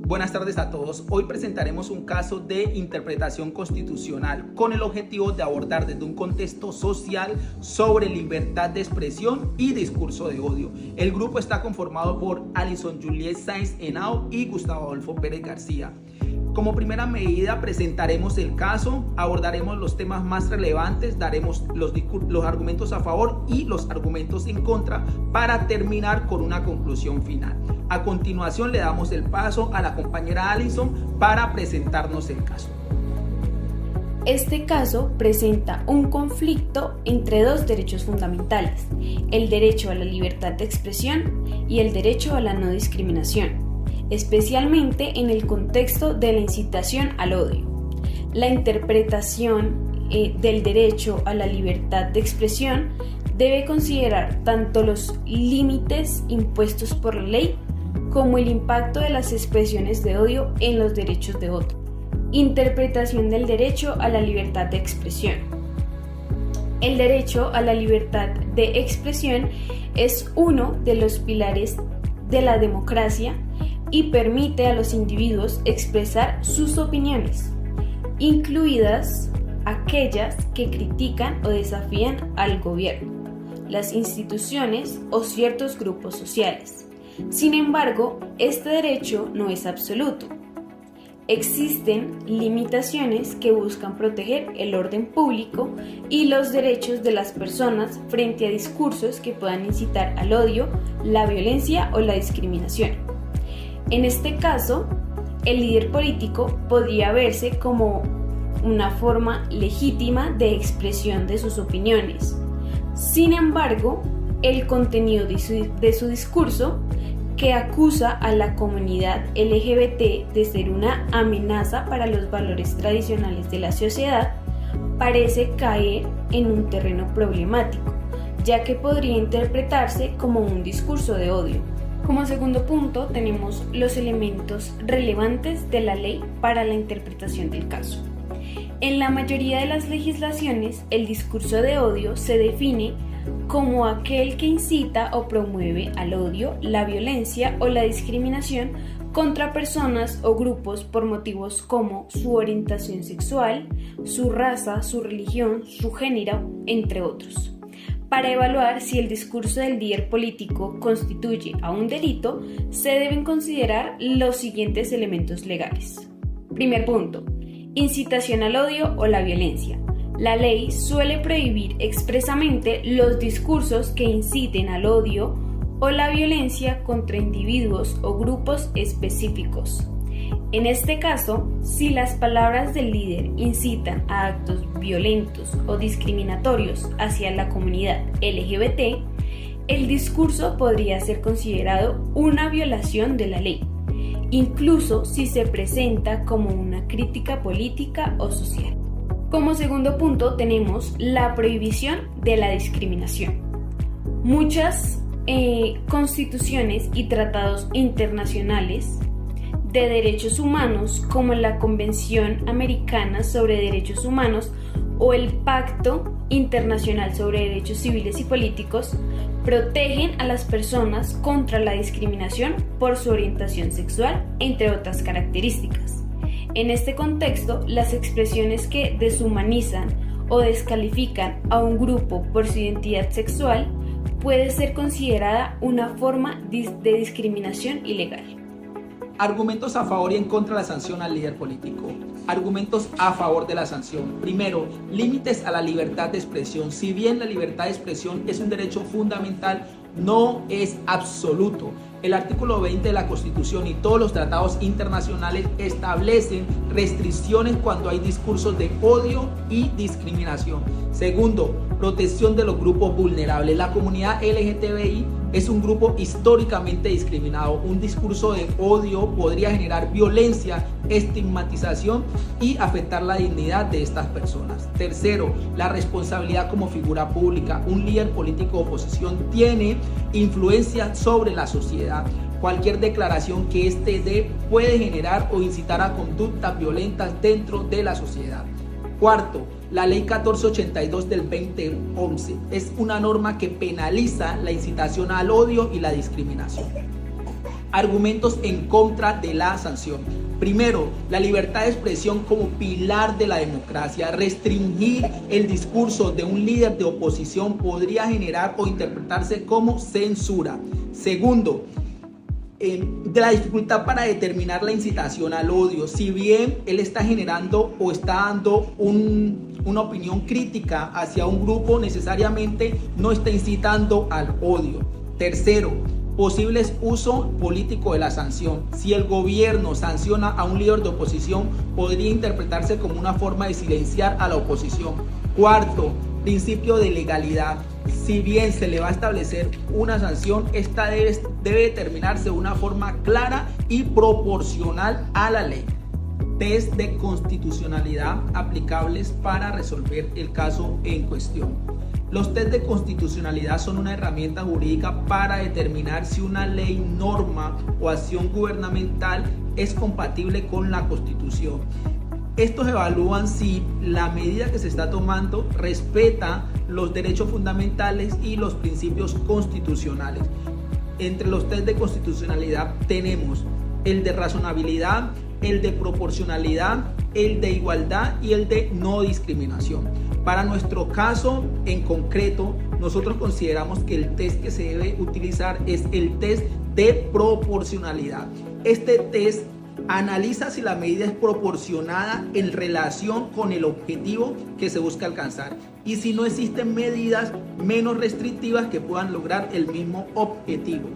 Buenas tardes a todos. Hoy presentaremos un caso de interpretación constitucional con el objetivo de abordar desde un contexto social sobre libertad de expresión y discurso de odio. El grupo está conformado por Alison Juliet Sainz Henao y Gustavo Adolfo Pérez García. Como primera medida presentaremos el caso, abordaremos los temas más relevantes, daremos los argumentos a favor y los argumentos en contra para terminar con una conclusión final. A continuación le damos el paso a la compañera Alison para presentarnos el caso. Este caso presenta un conflicto entre dos derechos fundamentales, el derecho a la libertad de expresión y el derecho a la no discriminación, especialmente en el contexto de la incitación al odio. La interpretación del derecho a la libertad de expresión debe considerar tanto los límites impuestos por la ley como el impacto de las expresiones de odio en los derechos de otro. Interpretación del derecho a la libertad de expresión. El derecho a la libertad de expresión es uno de los pilares de la democracia y permite a los individuos expresar sus opiniones, incluidas aquellas que critican o desafían al gobierno, las instituciones o ciertos grupos sociales. Sin embargo, este derecho no es absoluto. Existen limitaciones que buscan proteger el orden público y los derechos de las personas frente a discursos que puedan incitar al odio, la violencia o la discriminación. En este caso, el líder político podría verse como una forma legítima de expresión de sus opiniones. Sin embargo, el contenido de su discurso, que acusa a la comunidad LGBT de ser una amenaza para los valores tradicionales de la sociedad, parece caer en un terreno problemático, ya que podría interpretarse como un discurso de odio. Como segundo punto, tenemos los elementos relevantes de la ley para la interpretación del caso. En la mayoría de las legislaciones, el discurso de odio se define como aquel que incita o promueve al odio, la violencia o la discriminación contra personas o grupos por motivos como su orientación sexual, su raza, su religión, su género, entre otros. Para evaluar si el discurso del líder político constituye a un delito, se deben considerar los siguientes elementos legales. Primer punto: incitación al odio o la violencia. La ley suele prohibir expresamente los discursos que inciten al odio o la violencia contra individuos o grupos específicos. En este caso, si las palabras del líder incitan a actos violentos o discriminatorios hacia la comunidad LGBT, el discurso podría ser considerado una violación de la ley, incluso si se presenta como una crítica política o social. Como segundo punto tenemos la prohibición de la discriminación. Muchas constituciones y tratados internacionales de derechos humanos, como la Convención Americana sobre Derechos Humanos o el Pacto Internacional sobre Derechos Civiles y Políticos, protegen a las personas contra la discriminación por su orientación sexual, entre otras características. En este contexto, las expresiones que deshumanizan o descalifican a un grupo por su identidad sexual puede ser considerada una forma de discriminación ilegal. Argumentos a favor y en contra de la sanción al líder político. Argumentos a favor de la sanción. Primero, límites a la libertad de expresión. Si bien la libertad de expresión es un derecho fundamental, no es absoluto. El artículo 20 de la Constitución y todos los tratados internacionales establecen restricciones cuando hay discursos de odio y discriminación. Segundo, protección de los grupos vulnerables. La comunidad LGTBI es un grupo históricamente discriminado. Un discurso de odio podría generar violencia, estigmatización y afectar la dignidad de estas personas. Tercero, la responsabilidad como figura pública. Un líder político de oposición tiene influencia sobre la sociedad. Cualquier declaración que éste dé puede generar o incitar a conductas violentas dentro de la sociedad. Cuarto, la ley 1482 del 2011 es una norma que penaliza la incitación al odio y la discriminación. Argumentos en contra de la sanción. Primero, la libertad de expresión como pilar de la democracia. Restringir el discurso de un líder de oposición podría generar o interpretarse como censura. Segundo, de la dificultad para determinar la incitación al odio. Si bien él está generando o está dando una opinión crítica hacia un grupo, necesariamente no está incitando al odio. Tercero, posibles uso político de la sanción. Si el gobierno sanciona a un líder de oposición, podría interpretarse como una forma de silenciar a la oposición. Cuarto, principio de legalidad. Si bien se le va a establecer una sanción, esta debe determinarse de una forma clara y proporcional a la ley. Test de constitucionalidad aplicables para resolver el caso en cuestión. Los test de constitucionalidad son una herramienta jurídica para determinar si una ley, norma o acción gubernamental es compatible con la Constitución. Estos evalúan si la medida que se está tomando respeta los derechos fundamentales y los principios constitucionales. Entre los test de constitucionalidad tenemos el de razonabilidad, el de proporcionalidad, el de igualdad y el de no discriminación. Para nuestro caso en concreto, nosotros consideramos que el test que se debe utilizar es el test de proporcionalidad. Este test analiza si la medida es proporcionada en relación con el objetivo que se busca alcanzar y si no existen medidas menos restrictivas que puedan lograr el mismo objetivo.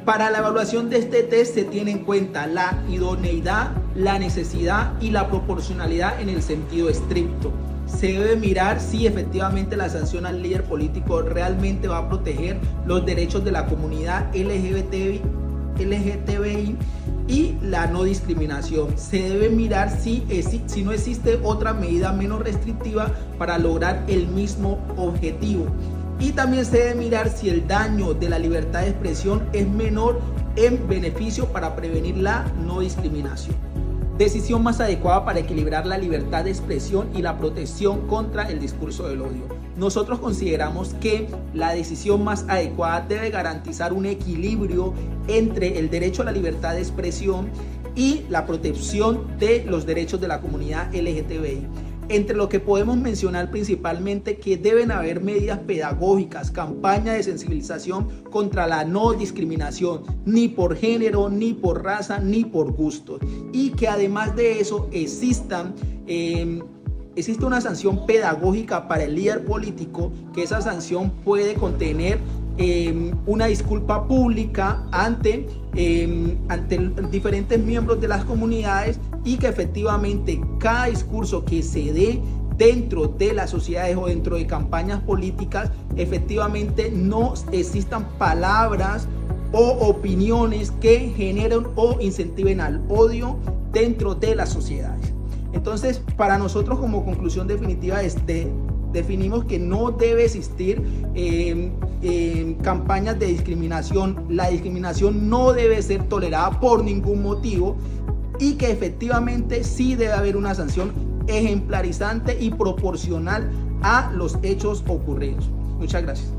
Para la evaluación de este test se tiene en cuenta la idoneidad, la necesidad y la proporcionalidad en el sentido estricto. Se debe mirar si efectivamente la sanción al líder político realmente va a proteger los derechos de la comunidad LGBTI y la no discriminación. Se debe mirar si no existe otra medida menos restrictiva para lograr el mismo objetivo. Y también se debe mirar si el daño de la libertad de expresión es menor en beneficio para prevenir la no discriminación. Decisión más adecuada para equilibrar la libertad de expresión y la protección contra el discurso del odio. Nosotros consideramos que la decisión más adecuada debe garantizar un equilibrio entre el derecho a la libertad de expresión y la protección de los derechos de la comunidad LGTBI. Entre lo que podemos mencionar principalmente que deben haber medidas pedagógicas, campañas de sensibilización contra la no discriminación, ni por género, ni por raza, ni por gusto. Y que además de eso existe una sanción pedagógica para el líder político, que esa sanción puede contener una disculpa pública ante diferentes miembros de las comunidades y que efectivamente cada discurso que se dé dentro de las sociedades o dentro de campañas políticas, efectivamente no existan palabras o opiniones que generen o incentiven al odio dentro de las sociedades. Entonces, para nosotros como conclusión definitiva definimos que no debe existir campañas de discriminación. La discriminación no debe ser tolerada por ningún motivo y que efectivamente sí debe haber una sanción ejemplarizante y proporcional a los hechos ocurridos. Muchas gracias.